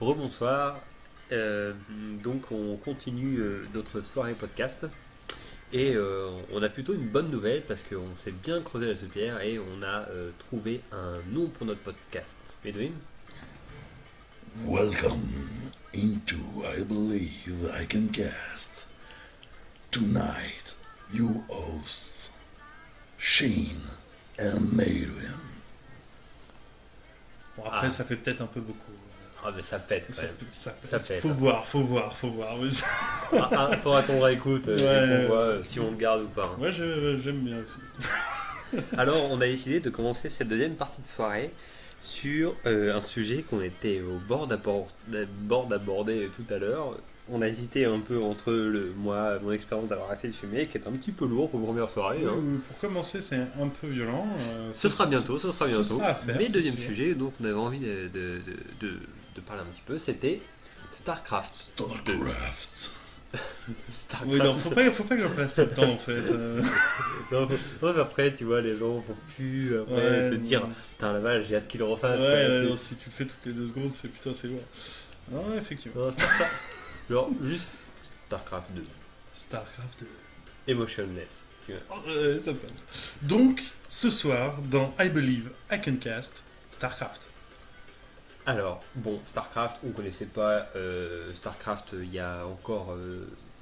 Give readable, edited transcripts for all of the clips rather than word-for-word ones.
Rebonsoir. Donc on continue notre soirée podcast et on a plutôt une bonne nouvelle parce qu'on s'est bien creusé la soupière et on a trouvé un nom pour notre podcast. Edwin. Welcome into I Believe I Can Cast. Tonight, you hosts Shane and Mayrim. Bon, après, Ah. ça fait peut-être un peu beaucoup. Ah mais ça pète quand Ça, même. ça pète, faut hein. voir, faut voir. Faudra qu'on réécoute et Ouais. qu'on voit si on le garde ou pas. Hein. Moi, j'aime bien aussi. Alors, on a décidé de commencer cette deuxième partie de soirée sur un sujet qu'on était au bord d'aborder tout à l'heure. On a hésité un peu entre mon expérience d'avoir arrêté de fumer, qui est un petit peu lourd pour une première soirée. Hein. Pour commencer, c'est un peu violent. Ce sera bientôt. Ce sera à faire, Mais c'est deuxième sûr. sujet dont on avait envie de parler un petit peu, c'était StarCraft. StarCraft. StarCraft. Oui, non, faut pas que j'en place tout le temps en fait. Non, mais après, tu vois, les gens vont plus après Ouais, se dire, non. putain la vache, j'ai hâte qu'ils le refassent. Ouais, non, si tu le fais toutes les 2 secondes, c'est putain, c'est lourd. Non, effectivement. Non, StarCraft. Genre, juste StarCraft 2. StarCraft 2. Emotionless. Tu vois. Ça passe. Donc, ce soir, dans I Believe I Can Cast, StarCraft. Alors, bon, StarCraft, on connaissait pas StarCraft il y a encore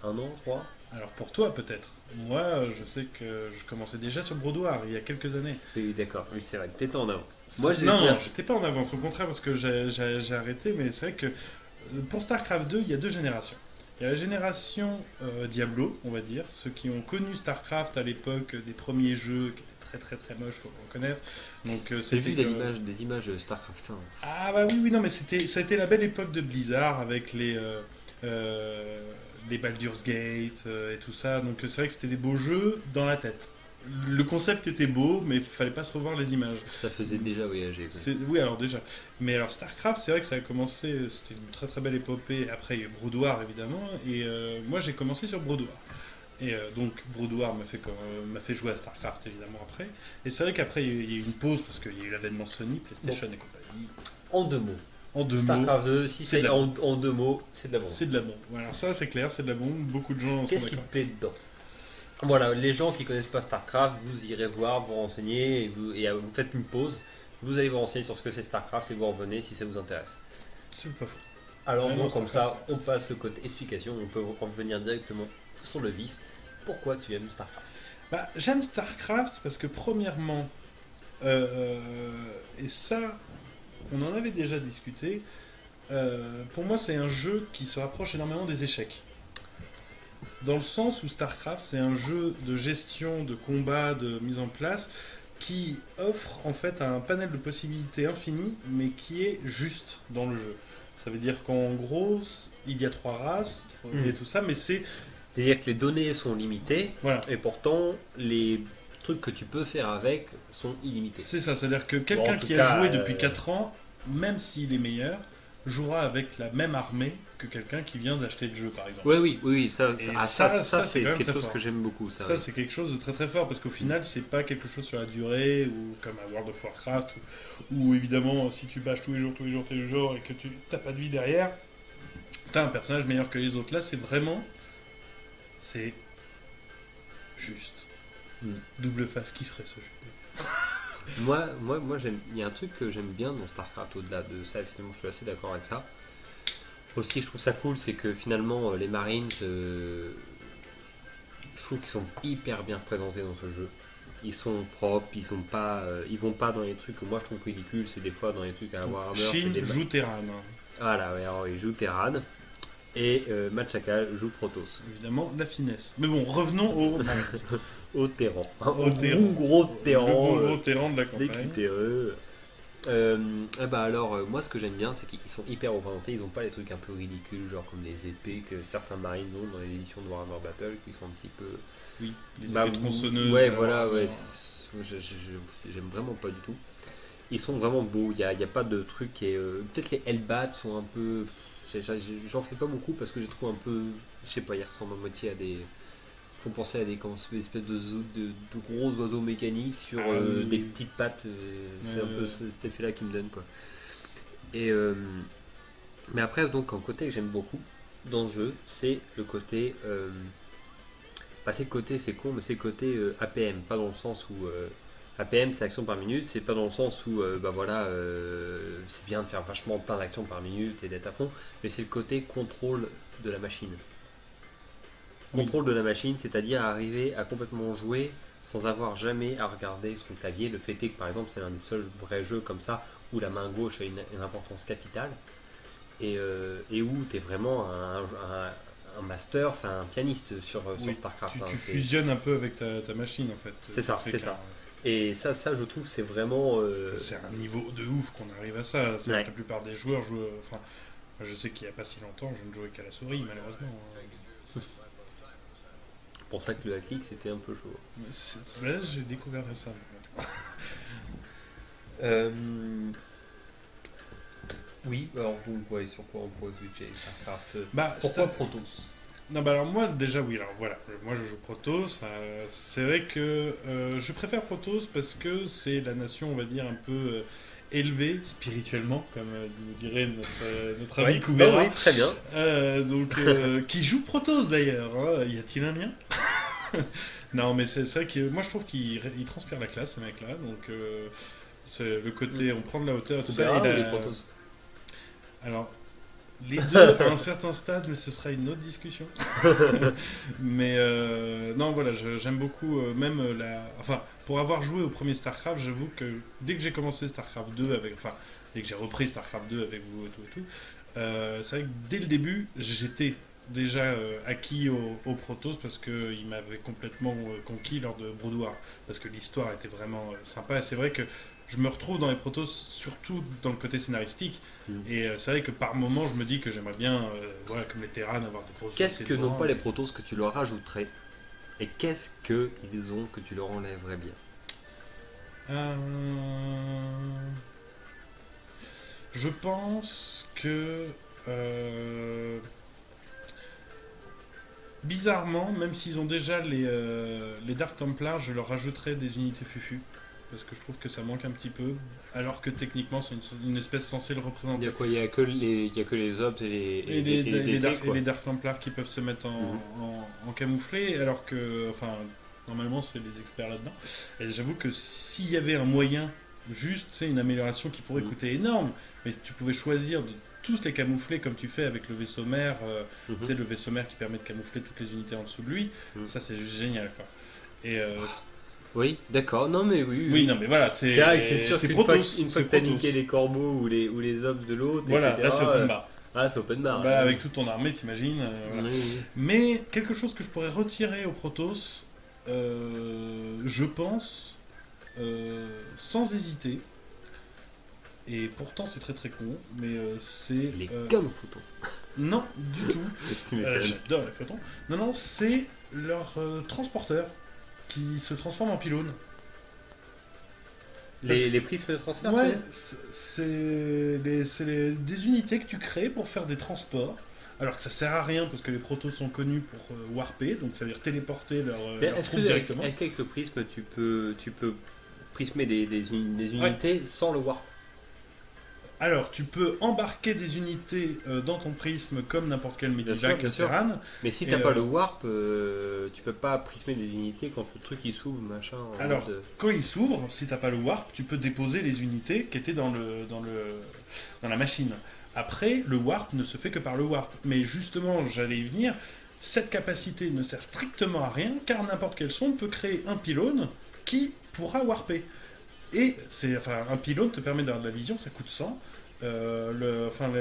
un an, je crois. Alors pour toi peut-être. Moi, je sais que je commençais déjà sur Brodoir il y a quelques années. Oui, d'accord, oui, c'est vrai, t'étais en avance. Moi, j'ai non, découvert- j'étais pas en avance, au contraire, parce que j'ai arrêté, mais c'est vrai que pour StarCraft 2, il y a 2 générations. Il y a la génération Diablo, on va dire, ceux qui ont connu StarCraft à l'époque des premiers jeux qui étaient très très très moches, faut le reconnaître. Donc J'ai c'était vu que- des images de StarCraft 1. Ah bah oui, non, mais ça a été la belle époque de Blizzard avec les Baldur's Gate et tout ça. Donc c'est vrai que c'était des beaux jeux dans la tête. Le concept était beau, mais il fallait pas se revoir les images. Ça faisait déjà voyager. Quoi. Oui, alors déjà. Mais alors StarCraft, c'est vrai que ça a commencé, c'était une très très belle épopée. Après, il y a eu Brodoir évidemment, et moi j'ai commencé sur Brodoir. Et donc Brodoir m'a fait jouer à StarCraft évidemment après. Et c'est vrai qu'après il y a eu une pause parce qu'il y a eu l'avènement Sony, PlayStation et compagnie. En 2 mots. En 2 mots, StarCraft 2, si c'est c'est de la en 2 mots, c'est de la bombe. c'est de la bombe. Voilà, ça c'est clair, c'est de la bombe. Beaucoup de gens sont Qu'est-ce qui te d'accord. plaît dedans? Voilà, les gens qui connaissent pas StarCraft, vous irez voir, vous renseigner, vous faites une pause, vous allez vous renseigner sur ce que c'est StarCraft et vous revenez si ça vous intéresse. C'est pas faux. Alors Ouais, bon, non, comme StarCraft, ça, on passe le côté explication, on peut en venir directement sur le vif. Pourquoi tu aimes StarCraft? Bah, j'aime StarCraft parce que premièrement, et ça, on en avait déjà discuté, pour moi c'est un jeu qui se rapproche énormément des échecs. Dans le sens où StarCraft c'est un jeu de gestion, de combat, de mise en place, qui offre en fait un panel de possibilités infinies, mais qui est juste dans le jeu. Ça veut dire qu'en gros, il y a 3 races, et tout ça, mais c'est... C'est-à-dire que les données sont limitées Voilà. et pourtant les trucs que tu peux faire avec sont illimités. C'est ça, c'est-à-dire que Bon, quelqu'un en tout qui cas, a joué depuis 4 ans, même s'il est meilleur, jouera avec la même armée que quelqu'un qui vient d'acheter le jeu, par exemple. Oui, ça, Et ça, ça, c'est c'est quand même quelque très chose fort. que j'aime beaucoup. Ça, Ça, oui. c'est quelque chose de très très fort, parce qu'au final, c'est pas quelque chose sur la durée, ou comme à World of Warcraft, où évidemment, si tu bâches tous les jours, et que tu t'as pas de vie derrière, t'as un personnage meilleur que les autres. Là, c'est vraiment... C'est... juste. Double face kifferait ce jeu. Moi, il y a un truc que j'aime bien dans StarCraft au-delà de ça, effectivement, je suis assez d'accord avec ça. Aussi, je trouve ça cool, c'est que finalement, les Marines, je trouve qu'ils sont hyper bien représentés dans ce jeu. Ils sont propres, ils vont pas dans les trucs que moi je trouve ridicules, c'est des fois dans les trucs à Warhammer. c'est Shin des joue Terran. Voilà, ouais, alors ils jouent Terran et Machaka joue Protoss. Évidemment, la finesse. Mais bon, revenons au Marines. Au Terran. Au Terran. Gros Terran. Le gros terrain de la Les campagne. QTE. Moi ce que j'aime bien c'est qu'ils sont hyper représentés, ils ont pas les trucs un peu ridicules genre comme les épées que certains marines ont dans les éditions de Warhammer Battle qui sont un petit peu... Oui, les Bah, épées tronçonneuses. ouais alors, voilà, ouais, j'aime vraiment pas du tout. Ils sont vraiment beaux, il y a pas de truc qui est... peut-être les Hellbats sont un peu... J'en fais pas beaucoup parce que je les trouve un peu... Je sais pas, ils ressemblent à moitié à des... Font penser à des espèces de gros oiseaux mécaniques sur Ah oui, des oui. petites pattes. C'est Ouais, un peu ouais. cet effet-là qui me donne quoi. Et Mais après, donc, un côté que j'aime beaucoup dans le jeu, c'est le côté. C'est le côté, c'est con, mais c'est le côté APM. Pas dans le sens où. APM, c'est action par minute, c'est pas dans le sens où, c'est bien de faire vachement plein d'actions par minute et d'être à fond, mais c'est le côté contrôle de la machine. Contrôle de la machine, c'est-à-dire arriver à complètement jouer sans avoir jamais à regarder son clavier. Le fait est que par exemple c'est l'un des seuls vrais jeux comme ça où la main gauche a une importance capitale et où tu es vraiment un master, c'est un pianiste sur StarCraft. Tu fusionnes un peu avec ta machine en fait. C'est ça, c'est ça. Et ça je trouve c'est vraiment... C'est un niveau de ouf qu'on arrive à ça. C'est que la plupart des joueurs jouent... Enfin, je sais qu'il n'y a pas si longtemps, je ne jouais qu'à la souris malheureusement. C'est pour ça que le hack-click c'était un peu chaud. Là, j'ai découvert ça. Oui, alors donc ouais, sur quoi on pourrait switcher StarCraft Pourquoi Protoss? Non, alors moi déjà oui, alors voilà, moi je joue Protoss, c'est vrai que je préfère Protoss parce que c'est la nation on va dire un peu élevée spirituellement, comme nous dirait notre ami Koubera. Oui, très bien. Qui joue Protoss d'ailleurs, hein. Y a-t-il un lien? Non mais c'est vrai que moi je trouve qu'il transpire la classe ce mec là, donc c'est le côté on prend de la hauteur, tout ça. Et les Protoss. Alors, les deux à un certain stade, mais ce sera une autre discussion. Mais non, voilà, j'aime beaucoup, Enfin, pour avoir joué au premier StarCraft, j'avoue que dès que j'ai commencé StarCraft 2 dès que j'ai repris StarCraft 2 avec vous et tout, c'est vrai que dès le début, j'étais déjà acquis au Protoss parce qu'il m'avait complètement conquis lors de Brood War. Parce que l'histoire était vraiment sympa et c'est vrai que je me retrouve dans les Protoss, surtout dans le côté scénaristique. Et c'est vrai que par moment, je me dis que j'aimerais bien, comme les Terran, avoir de grosses... Qu'est-ce que n'ont pas les Protoss que tu leur rajouterais? Et qu'est-ce qu'ils ont que tu leur enlèverais bien? Je pense que... bizarrement, même s'ils ont déjà les Dark Templars, je leur rajouterais des unités Fufu. Parce que je trouve que ça manque un petit peu, alors que techniquement c'est une espèce censée le représenter. Il y a que les Obs et les Dark Templars qui peuvent se mettre en camouflé, alors que, normalement c'est les experts là-dedans. Et j'avoue que s'il y avait un moyen, juste, une amélioration qui pourrait coûter énorme, mais tu pouvais choisir de tous les camoufler comme tu fais avec le vaisseau mère, le vaisseau mère qui permet de camoufler toutes les unités en dessous de lui, ça c'est juste génial, quoi. Et oui, d'accord. Non, mais oui. Oui, non, mais voilà, c'est sûr qu'une fois que tu as niqué les corbeaux ou les hommes de l'autre, voilà, etc. Là c'est open bar. Ah, c'est open bar. Avec toute ton armée, t'imagines. Voilà. Oui. Mais quelque chose que je pourrais retirer au Protoss, je pense, sans hésiter, et pourtant c'est très très con, mais c'est... Les photons. Non, du tout. J'adore les photons. Non, c'est leur transporteur qui se transforme en pylône. Les prismes de transfert? Ouais, c'est des unités que tu crées pour faire des transports. Alors que ça sert à rien parce que les protos sont connus pour warper, donc ça veut dire téléporter leurs troupes directement. Est-ce qu'avec le prisme tu peux prismer des unités sans le warp? Alors, tu peux embarquer des unités dans ton prisme comme n'importe quel Medivac Terran. Mais si t'as pas le warp, tu peux pas prismer des unités quand le truc il s'ouvre, machin. Alors, quand il s'ouvre, si t'as pas le warp, tu peux déposer les unités qui étaient dans la machine. Après, le warp ne se fait que par le warp. Mais justement, j'allais y venir, cette capacité ne sert strictement à rien, car n'importe quel sonde peut créer un pylône qui pourra warper. Et un pylône te permet d'avoir de la vision, ça coûte 100.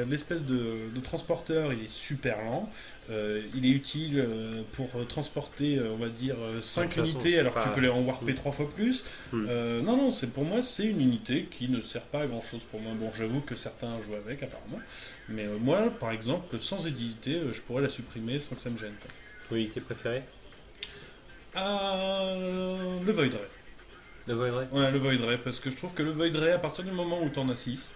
L'espèce de transporteur, il est super lent. Il est utile pour transporter, on va dire, 5 unités, alors que tu peux les en warper 3 fois plus. Non, pour moi, c'est une unité qui ne sert pas à grand chose pour moi. Bon, j'avoue que certains jouent avec, apparemment. Mais moi, par exemple, sans édité, je pourrais la supprimer sans que ça me gêne. Ton unité préférée? Le Void Ray. Le Void Ray? Ouais, le Void Ray, parce que je trouve que le Void Ray, à partir du moment où t'en as 6,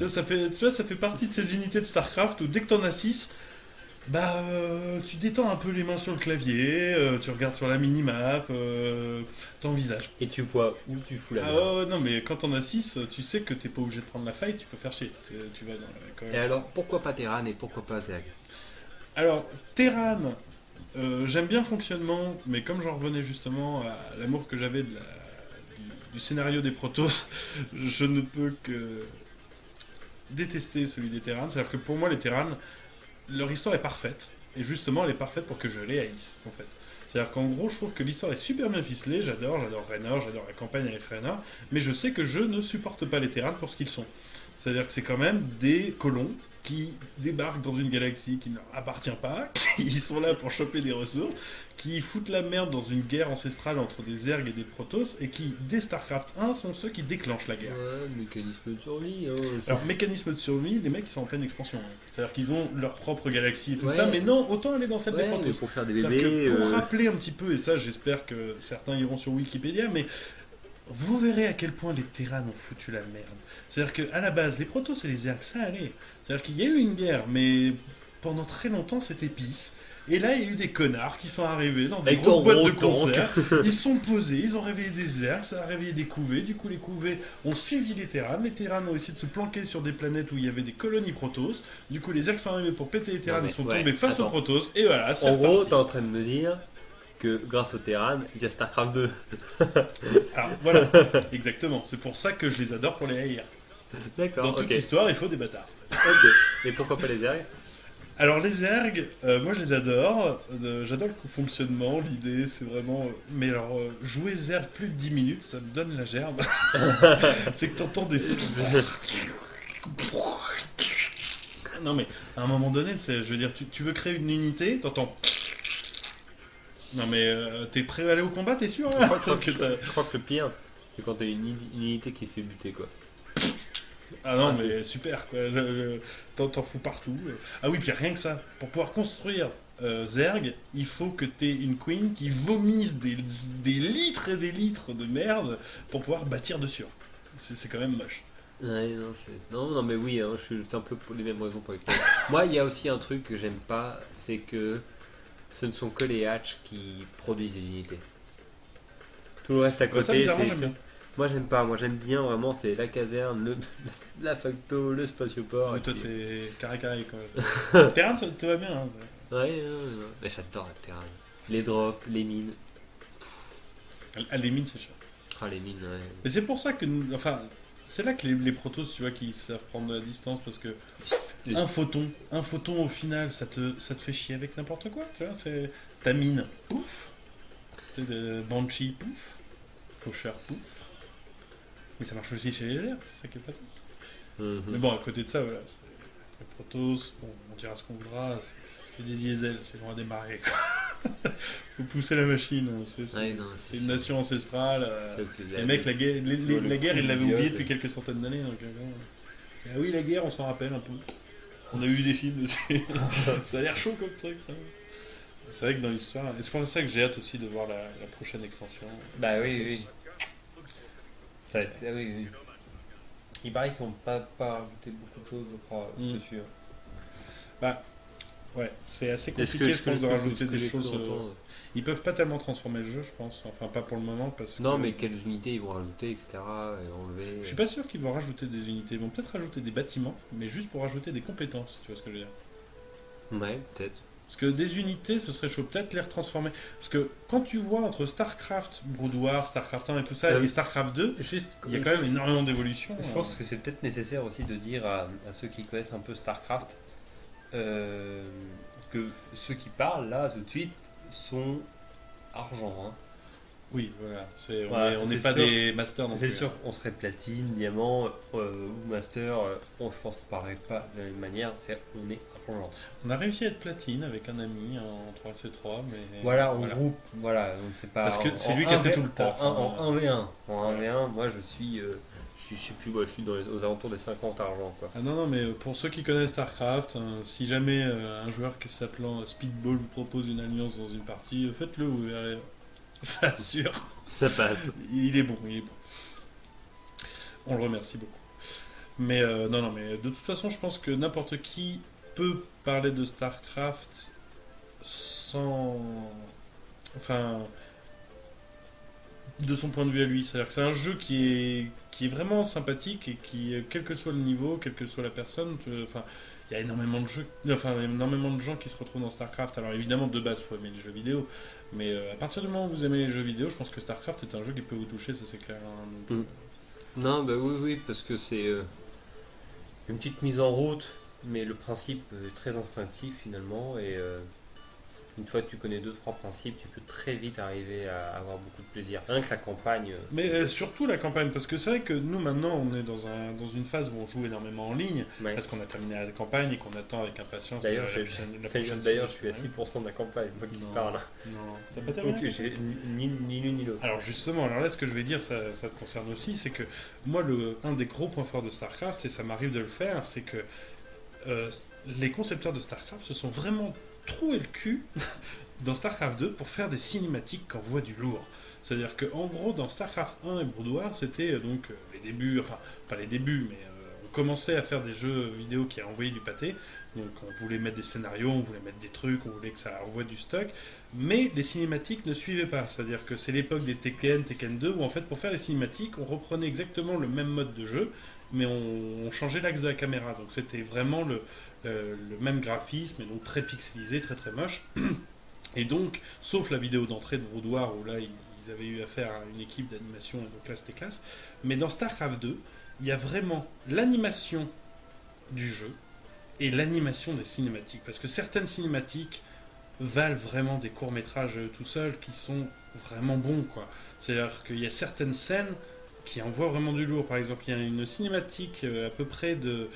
ça fait partie de ces unités de StarCraft où dès que t'en as 6, Bah, tu détends un peu les mains sur le clavier, tu regardes sur la minimap, t'envisages. Et tu vois où tu fous la main. Ah ouais, non, mais quand on a 6, tu sais que t'es pas obligé de prendre la faille, tu peux faire chier. Tu vas quand même. Et alors, pourquoi pas Terran et pourquoi pas Zerg? Alors, Terran, j'aime bien le fonctionnement, mais comme j'en revenais justement à l'amour que j'avais du scénario des Protoss, je ne peux que détester celui des Terran. C'est-à-dire que pour moi, les Terran, leur histoire est parfaite. Et justement, elle est parfaite pour que je les haïsse, en fait. C'est-à-dire qu'en gros, je trouve que l'histoire est super bien ficelée. J'adore Raynor, j'adore la campagne avec Raynor. Mais je sais que je ne supporte pas les Terrans pour ce qu'ils sont. C'est-à-dire que c'est quand même des colons qui débarquent dans une galaxie qui ne leur appartient pas, qui sont là pour choper des ressources, qui foutent la merde dans une guerre ancestrale entre des Zerg et des Protoss, et qui, dès StarCraft 1, sont ceux qui déclenchent la guerre. Ouais, mécanisme de survie. Alors, mécanisme de survie, les mecs ils sont en pleine expansion. Hein. C'est-à-dire qu'ils ont leur propre galaxie et tout Ouais. ça, mais non, autant aller dans celle des Ouais, mais Protoss. pour faire des C'est-à-dire bébés. que pour rappeler un petit peu, et ça j'espère que certains iront sur Wikipédia, mais vous verrez à quel point les Terrans ont foutu la merde. C'est-à-dire qu'à la base, les Protoss et les Zerg, ça allait. C'est-à-dire qu'il y a eu une guerre, mais pendant très longtemps c'était peace. Et là, il y a eu des connards qui sont arrivés dans des Avec grosses ton boîtes de gros tank. concert. Ils sont posés, ils ont réveillé des Zergs, ça a réveillé des couvées. Du coup, les couvées ont suivi les Terrans. Les Terrans ont essayé de se planquer sur des planètes où il y avait des colonies Protoss. Du coup, les Zergs sont arrivés pour péter les Terrans, mais ils sont ouais, tombés face aux attends. Protoss. Et voilà, c'est En gros, reparti. t'es en train de me dire que grâce au Terran, il y a StarCraft 2. Alors voilà, exactement. C'est pour ça que je les adore pour les haïr. D'accord, Dans toute ok. histoire, il faut des bâtards. Ok. Et pourquoi pas les Zerg? Alors les Zerg, moi je les adore. J'adore le fonctionnement, l'idée, c'est vraiment. Mais alors, jouer Zerg plus de 10 minutes, ça me donne la gerbe. C'est que t'entends des. Non mais à un moment donné, je veux dire, tu veux créer une unité, t'entends. Non mais t'es prêt à aller au combat, t'es sûr là Parce que t'as- Je crois que le pire, c'est quand t'as une unité qui se fait buter, quoi. Ah non Ah, mais super quoi, t'en fous partout. Ah oui, puis rien que ça, pour pouvoir construire Zerg, il faut que t'aies une queen qui vomisse des litres et des litres de merde pour pouvoir bâtir dessus. C'est quand même moche. Ouais, non, non, mais oui, hein, c'est un peu pour les mêmes raisons pour lesquelles. Moi, il y a aussi un truc que j'aime pas, c'est que ce ne sont que les hatchs qui produisent des unités. Tout le reste à Ça côté, bizarrement c'est. j'aime bien. Moi, j'aime pas. Moi, j'aime bien vraiment, c'est la caserne, la facto, le spatioport. Mais et toi puis- t'es carré quand même. Terran, ça te va bien. Hein. Ouais, non. Mais j'adore la Terran. Les drops, les mines. Ah, les mines c'est cher. Ah, les mines, ouais. Mais c'est pour ça que, enfin, c'est là que les protos, tu vois, qui savent prendre de la distance parce que Le- un photon au final, ça te fait chier avec n'importe quoi, tu vois. C'est ta mine, pouf. De Banshee, pouf. Faucheur, pouf. Mais ça marche aussi chez les airs, c'est ça qui est pas Mhm. Mais bon, à côté de ça, voilà. Les protos, bon, on dira ce qu'on voudra, c'est des diesels, c'est loin à démarrer, quoi. Faut pousser la machine, hein, Ouais, non, c'est une nation ancestrale. C'est vrai que Les mecs, la guerre, le la guerre coup ils l'avaient idiote. oublié depuis quelques centaines d'années. Donc, bon, ah oui, la guerre, on s'en rappelle un peu. On a eu des films dessus. Ça a l'air chaud comme truc. Hein. C'est vrai que dans l'histoire. Et c'est pour ça que j'ai hâte aussi de voir la prochaine extension. Bah oui. Ça va être- ah oui. Il paraît qu'ils n'ont pas rajouté beaucoup de choses, je crois, dessus. Ouais, c'est assez Est-ce compliqué, que je pense, de rajouter des les choses. clés entendent Ils peuvent pas tellement transformer le jeu, je pense. Enfin, pas pour le moment, parce que. Non, mais quelles unités ils vont rajouter, etc. Et enlever. Je suis pas sûr qu'ils vont rajouter des unités. Ils vont peut-être rajouter des bâtiments, mais juste pour rajouter des compétences, tu vois ce que je veux dire. Ouais, peut-être. Parce que des unités, ce serait chaud. Peut-être les retransformer. Parce que quand tu vois entre StarCraft, Brood War, StarCraft 1 et tout ça, et StarCraft 2, Juste, il y a quand même énormément d'évolutions. Je pense que c'est peut-être nécessaire aussi de dire à ceux qui connaissent un peu StarCraft que ceux qui parlent là tout de suite sont argent. Hein. Oui, voilà. Voilà, on n'est c'est pas sûr. des masters non C'est plus. sûr qu'on serait platine, diamant ou master. Bon, je pense qu'on ne parlerait pas de la même manière. On est argent. On a réussi à être platine avec un ami en 3C3, mais. Voilà, en groupe. Voilà, on ne sait pas. Parce que c'est lui qui a fait tout le taf. En 1v1. En 1v1, moi je suis. Je sais plus, moi, je suis aux alentours des 50 argent. Quoi. Ah non, mais pour ceux qui connaissent StarCraft, si jamais un joueur qui s'appelant Speedball vous propose une alliance dans une partie, faites-le, vous verrez. Ça assure. Ça passe. Il est bon. On le remercie beaucoup. Mais non, mais de toute façon, je pense que n'importe qui peut parler de StarCraft sans... Enfin... de son point de vue à lui. C'est-à-dire que c'est un jeu qui est vraiment sympathique et qui, quel que soit le niveau, quelle que soit la personne, enfin, il y a énormément de jeux, enfin, il y a énormément de gens qui se retrouvent dans StarCraft. Alors évidemment, de base, il faut aimer les jeux vidéo, mais à partir du moment où vous aimez les jeux vidéo, je pense que StarCraft est un jeu qui peut vous toucher, ça c'est clair. Hein, donc, Non, bah oui, parce que c'est une petite mise en route, mais le principe est très instinctif finalement, et une fois que tu connais 2-3 principes, tu peux très vite arriver à avoir beaucoup de plaisir. Rien que la campagne. Mais surtout la campagne, parce que c'est vrai que nous maintenant on est dans une phase où on joue énormément en ligne, Ouais. parce qu'on a terminé la campagne et qu'on attend avec impatience D'ailleurs, la prochaine d'ailleurs, je suis à saison. 6% de la campagne, moi qui Non. parle. Non, t'as pas Donc terminé. j'ai ni l'une ni l'autre. Alors justement, alors là ce que je vais dire, ça te concerne aussi, c'est que moi un des gros points forts de StarCraft, et ça m'arrive de le faire, c'est que les concepteurs de StarCraft se sont vraiment troués le cul dans StarCraft 2 pour faire des cinématiques qui envoient du lourd. C'est-à-dire qu'en gros, dans StarCraft 1 et Brood War, c'était donc les débuts, enfin pas les débuts, mais on commençait à faire des jeux vidéo qui envoyaient du pâté. Donc on voulait mettre des scénarios, on voulait mettre des trucs, on voulait que ça envoie du stock, mais les cinématiques ne suivaient pas. C'est-à-dire que c'est l'époque des Tekken 2, où en fait pour faire les cinématiques, on reprenait exactement le même mode de jeu, mais on changeait l'axe de la caméra. Donc c'était vraiment le même graphisme, et donc très pixelisé, très très moche. Et donc, sauf la vidéo d'entrée de Brood War, où là ils avaient eu affaire à une équipe d'animation, et donc là c'était classe. Mais dans StarCraft 2, il y a vraiment l'animation du jeu et l'animation des cinématiques. Parce que certaines cinématiques valent vraiment des courts-métrages tout seuls qui sont vraiment bons, quoi. C'est-à-dire qu'il y a certaines scènes qui envoient vraiment du lourd. Par exemple, il y a une cinématique à peu près de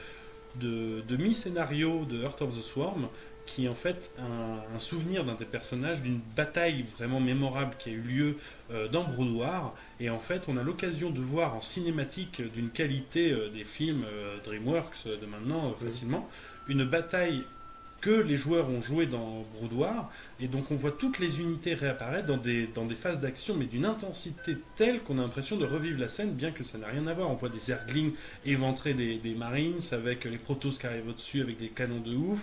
mi-scénario de Heart of the Swarm qui est en fait un souvenir d'un des personnages d'une bataille vraiment mémorable qui a eu lieu dans Brood War. Et en fait, on a l'occasion de voir en cinématique d'une qualité des films DreamWorks de maintenant facilement, une bataille que les joueurs ont joué dans Brood War, et donc on voit toutes les unités réapparaître dans des phases d'action, mais d'une intensité telle qu'on a l'impression de revivre la scène, bien que ça n'a rien à voir. On voit des Zerglings éventrer des Marines, avec les Protoss qui arrivent au-dessus avec des canons de ouf,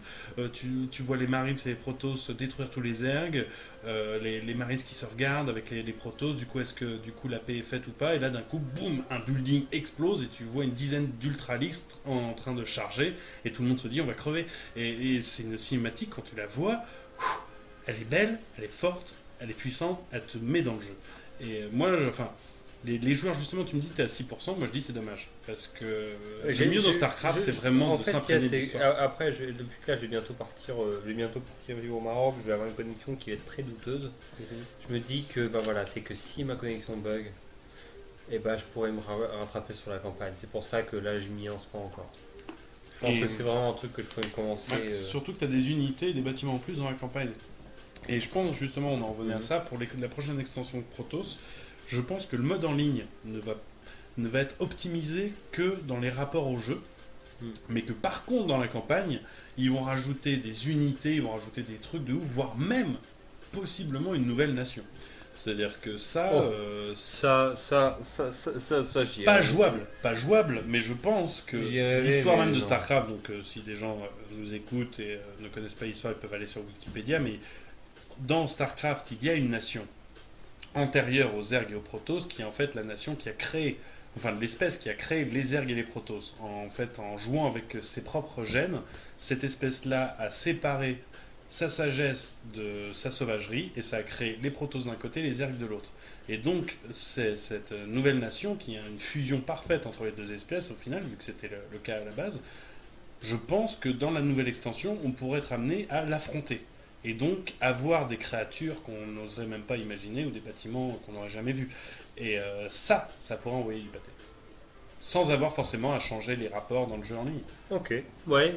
tu vois les Marines et les Protoss détruire tous les Zergs, les Marines qui se regardent avec les Protoss, du coup est-ce que du coup la paix est faite ou pas, et là d'un coup, boum, un building explose, et tu vois une dizaine d'Ultralisks en train de charger, et tout le monde se dit on va crever, et c'est une cinématique, quand tu la vois, elle est belle, elle est forte, elle est puissante, elle te met dans le jeu. Et moi, enfin, les joueurs, justement, tu me dis t'es à 6%, moi je dis c'est dommage. Parce que le mieux dans StarCraft, c'est vraiment de s'imprégner de l'histoire. Après, depuis que là, je vais bientôt partir vivre au Maroc, je vais avoir une connexion qui va être très douteuse. Je me dis que bah, voilà, c'est que si ma connexion bug, et bah, je pourrais me rattraper sur la campagne. C'est pour ça que là, je m'y lance pas encore. Je pense que c'est vraiment un truc que je pourrais commencer. Surtout que tu as des unités et des bâtiments en plus dans la campagne. Et je pense justement, on en revenait à ça, pour la prochaine extension de Protoss, je pense que le mode en ligne ne va être optimisé que dans les rapports au jeu, mais que par contre dans la campagne, ils vont rajouter des unités, ils vont rajouter des trucs de ouf, voire même possiblement une nouvelle nation. C'est-à-dire que ça, j'y pas jouable, mais je pense que l'histoire même de non. StarCraft, donc si des gens nous écoutent et ne connaissent pas l'histoire, ils peuvent aller sur Wikipédia, mais dans StarCraft, il y a une nation antérieure aux Zerg et aux Protoss qui est en fait la nation qui a créé, enfin l'espèce qui a créé les Zerg et les Protoss. En fait, en jouant avec ses propres gènes, cette espèce-là a séparé sa sagesse de sa sauvagerie, et ça a créé les Protoss d'un côté, les Zerg de l'autre. Et donc, c'est cette nouvelle nation qui a une fusion parfaite entre les deux espèces, au final, vu que c'était le cas à la base. Je pense que dans la nouvelle extension, on pourrait être amené à l'affronter. Et donc, avoir des créatures qu'on n'oserait même pas imaginer, ou des bâtiments qu'on n'aurait jamais vus. Et ça pourrait envoyer du pâté. Sans avoir forcément à changer les rapports dans le jeu en ligne. Ok. Oui.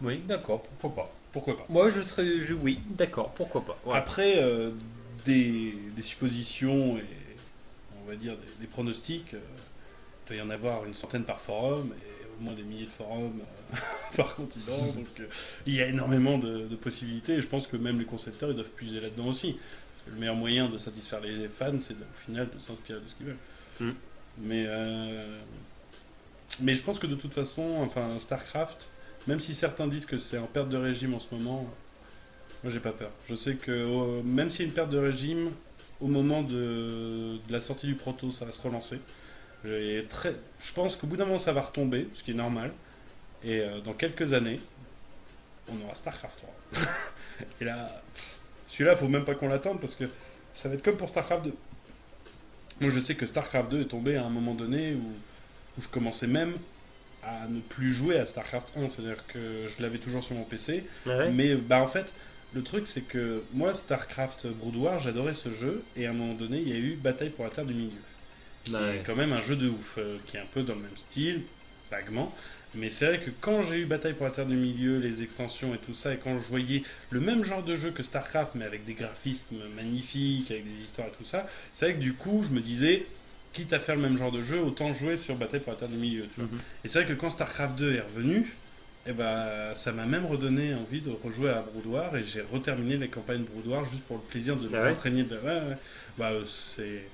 Oui, d'accord, pourquoi pas. Moi, oui, d'accord, pourquoi pas. Ouais. Après, des suppositions et, on va dire, des pronostics, il doit y en avoir une centaine par forum, et au moins des milliers de forums par continent. Donc, il y a énormément de possibilités, et je pense que même les concepteurs, ils doivent puiser là-dedans aussi. Parce que le meilleur moyen de satisfaire les fans, c'est au final de s'inspirer de ce qu'ils veulent. Mais Mais je pense que de toute façon, enfin, StarCraft, même si certains disent que c'est en perte de régime en ce moment, moi j'ai pas peur. Je sais que même s'il y a une perte de régime, au moment de la sortie du proto, ça va se relancer. Je pense qu'au bout d'un moment, ça va retomber, ce qui est normal. Et dans quelques années, on aura StarCraft 3. Et là, celui-là, faut même pas qu'on l'attende parce que ça va être comme pour StarCraft 2. Moi, je sais que StarCraft 2 est tombé à un moment donné où je commençais même à ne plus jouer à StarCraft 1. C'est-à-dire que je l'avais toujours sur mon PC. Ouais. Mais en fait, le truc, c'est que moi, StarCraft Brood War, j'adorais ce jeu. Et à un moment donné, il y a eu Bataille pour la Terre du Milieu. Qui est quand même un jeu de ouf, qui est un peu dans le même style, vaguement. Mais c'est vrai que quand j'ai eu Bataille pour la Terre du Milieu, les extensions et tout ça, et quand je voyais le même genre de jeu que StarCraft, mais avec des graphismes magnifiques, avec des histoires et tout ça, c'est vrai que du coup, je me disais, quitte à faire le même genre de jeu, autant jouer sur Bataille pour la Terre du Milieu. Tu vois. Et c'est vrai que quand StarCraft 2 est revenu, eh ben, ça m'a même redonné envie de rejouer à Brood War, et j'ai reterminé les campagnes Brood War juste pour le plaisir de m'entraîner. C'est...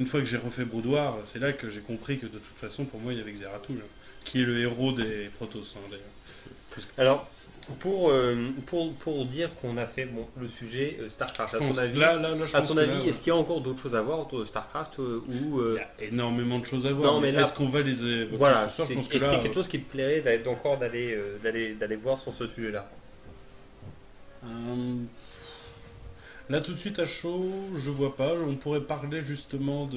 Une fois que j'ai refait Brood War, c'est là que j'ai compris que de toute façon, pour moi, il y avait Xeratul, qui est le héros des Protoss, d'ailleurs. Alors, pour dire qu'on a fait le sujet StarCraft, à ton avis, est-ce qu'il y a encore d'autres choses à voir autour de StarCraft il y a énormément de choses à voir. Non, mais là, est-ce qu'on va les évoquer voilà, ce soir? Je pense que est-ce là, qu'il y a quelque chose qui te plairait d'aller voir sur ce sujet-là? Là, tout de suite à chaud, je vois pas. On pourrait parler justement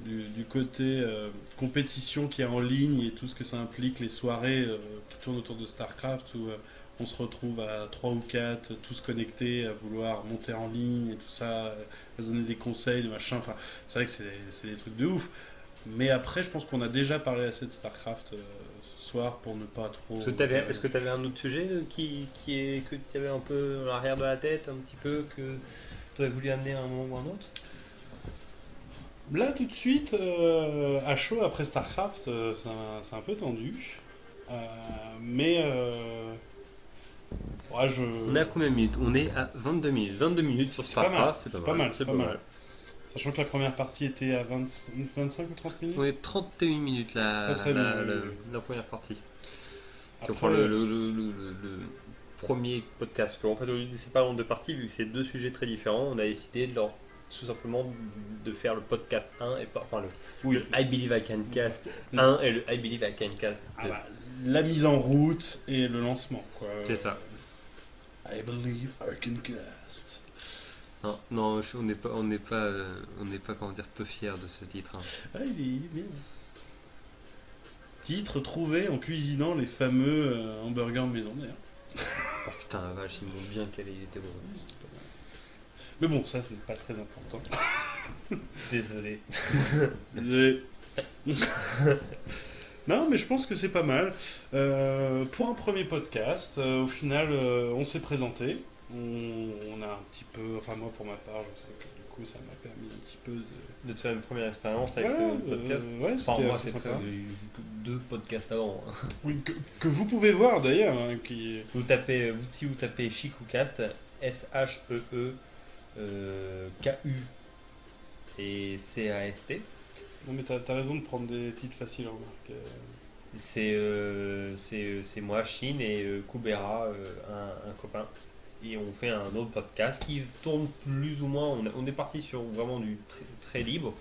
du côté compétition qui est en ligne et tout ce que ça implique, les soirées qui tournent autour de StarCraft où on se retrouve à 3 ou 4, tous connectés, à vouloir monter en ligne et tout ça, à se donner des conseils, machin. Enfin, c'est vrai que c'est des trucs de ouf. Mais après, je pense qu'on a déjà parlé assez de StarCraft ce soir pour ne pas trop. Est-ce que tu avais un autre sujet que tu avais un peu à l'arrière de la tête, un petit peu, que tu aurais voulu amener à un moment ou à un autre? Là, tout de suite, à chaud, après StarCraft, c'est un peu tendu. On est à combien de minutes? On est à 22 minutes. 22 minutes sur StarCraft, c'est pas mal. C'est pas mal. Sachant que la première partie était à 25 ou 30 minutes. On est 31 minutes la première partie. Après, on prend le premier podcast. En fait, au lieu de séparer en deux parties, vu que c'est deux sujets très différents, on a décidé tout simplement de faire le podcast 1 et pas, enfin le I Believe I Can Cast 1 et le I Believe I Can Cast 2. La mise en route et le lancement, quoi. C'est ça. I Believe I Can Cast. Non, on n'est pas comment dire, peu fiers de ce titre. Hein. Ah, il est bien. Titre trouvé en cuisinant les fameux hamburgers maison d'ailleurs. Oh putain, la vache, ils m'ont bien calé, il était bon. Mais bon, ça c'est pas très important. Désolé. Non, mais je pense que c'est pas mal. Pour un premier podcast, au final, on s'est présenté. On a un petit peu, enfin moi pour ma part, je sais que du coup ça m'a permis un petit peu de te faire une première expérience avec le podcast. Enfin, moi c'est très, j'ai eu deux podcasts avant. Hein. Oui, que vous pouvez voir d'ailleurs. Hein, si vous tapez Chicoucast, SHEE KU et CAST. Non mais t'as raison de prendre des titres faciles en remarque. C'est moi, Chine et Kubera, un copain. Et on fait un autre podcast qui tourne plus ou moins. On est parti sur vraiment du très, très libre.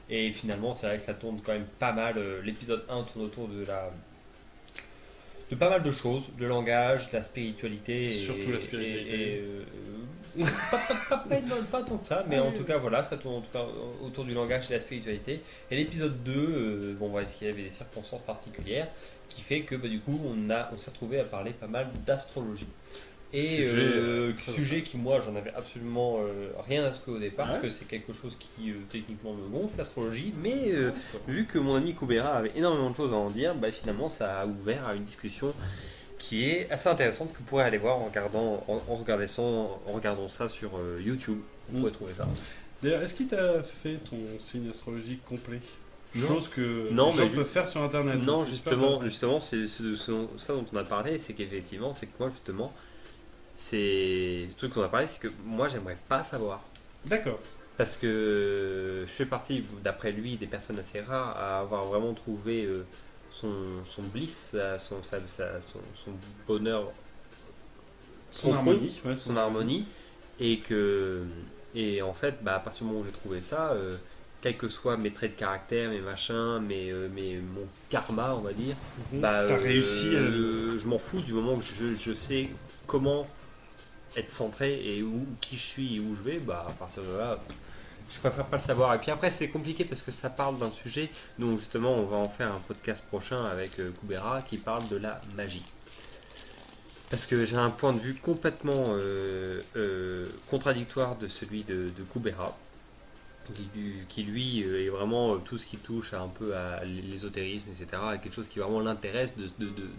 Et finalement, c'est vrai que ça tourne quand même pas mal. L'épisode 1 tourne autour de pas mal de choses, de langage, de la spiritualité. Surtout la spiritualité. Pas tant que ça, mais en tout cas, voilà, ça tourne en tout cas autour du langage et de la spiritualité. Et l'épisode 2, on va essayer qu'il y avait des circonstances particulières qui fait que du coup, on s'est retrouvé à parler pas mal d'astrologie. Et sujet qui, moi, j'en avais absolument rien à secouer au départ, parce que c'est quelque chose qui techniquement me gonfle, l'astrologie, mais vu que mon ami Kubera avait énormément de choses à en dire, finalement ça a ouvert à une discussion qui est assez intéressante, que vous pourrez aller voir en regardant ça sur YouTube. Vous pourrez trouver ça. D'ailleurs, est-ce qu'il t'a fait ton signe astrologique complet? Non. Chose que les gens peuvent faire sur internet. Non, justement, c'est ça dont on a parlé, c'est qu'effectivement, c'est que moi, justement, c'est le truc qu'on a parlé, c'est que moi j'aimerais pas savoir. D'accord. Parce que je fais partie, d'après lui, des personnes assez rares à avoir vraiment trouvé son bliss, son bonheur, Son profond, harmonie. Ouais, son harmonie, et en fait, à partir du moment où j'ai trouvé ça, quels que soient mes traits de caractère, mes machins, mon karma, on va dire, T'as réussi à je m'en fous du moment où je sais comment être centré et qui je suis et où je vais, à partir de là, je préfère pas le savoir. Et puis après, c'est compliqué parce que ça parle d'un sujet dont justement on va en faire un podcast prochain avec Kubera qui parle de la magie. Parce que j'ai un point de vue complètement contradictoire de celui de Kubera, qui lui est vraiment tout ce qui touche un peu à l'ésotérisme, etc. Quelque chose qui vraiment l'intéresse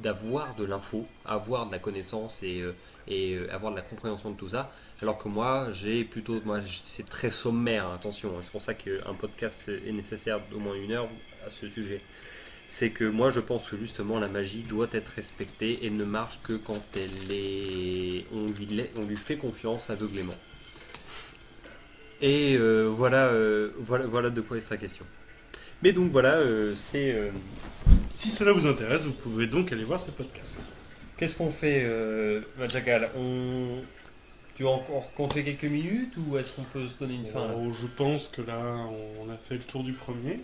d'avoir de l'info, avoir de la connaissance et avoir de la compréhension de tout ça. Alors que moi, c'est très sommaire, hein, attention. C'est pour ça qu'un podcast est nécessaire d'au moins 1 heure à ce sujet. C'est que moi, je pense que justement, la magie doit être respectée et ne marche que quand on lui fait confiance aveuglément. Et voilà de quoi est la question. Mais donc voilà, Si cela vous intéresse, vous pouvez donc aller voir ce podcast. Qu'est-ce qu'on fait, Jackal? Tu veux encore compter quelques minutes ou est-ce qu'on peut se donner une fin là? Je pense que là, on a fait le tour du premier.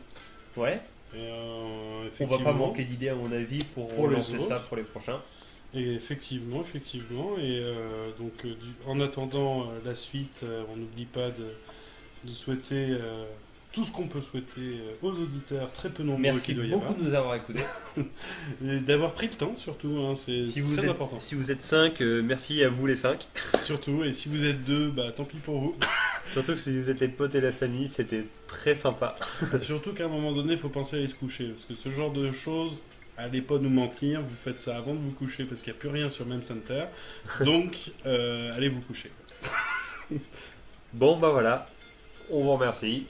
Ouais. Et, On va effectivement, pas manquer d'idées à mon avis pour les lancer ça autres. pour les prochains. Et effectivement. Et en attendant la suite, on n'oublie pas de souhaiter tout ce qu'on peut souhaiter aux auditeurs très peu nombreux Merci qu'il doit y beaucoup avoir. de nous avoir écoutés. Et d'avoir pris le temps surtout, hein, c'est très important. Si vous êtes 5, merci à vous les 5. Surtout, et si vous êtes 2, tant pis pour vous. Surtout si vous êtes les potes et la famille, c'était très sympa. Et surtout qu'à un moment donné, il faut penser à aller se coucher. Parce que ce genre de choses, allez pas nous mentir, vous faites ça avant de vous coucher parce qu'il n'y a plus rien sur Meme Center. Donc, allez vous coucher. Bon voilà, on vous remercie,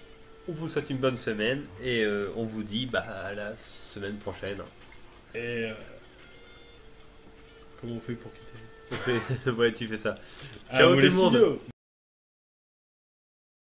on vous souhaite une bonne semaine et on vous dit à la semaine prochaine. Et comment on fait pour quitter Ouais, tu fais ça. À Ciao vous tout les le monde. studios.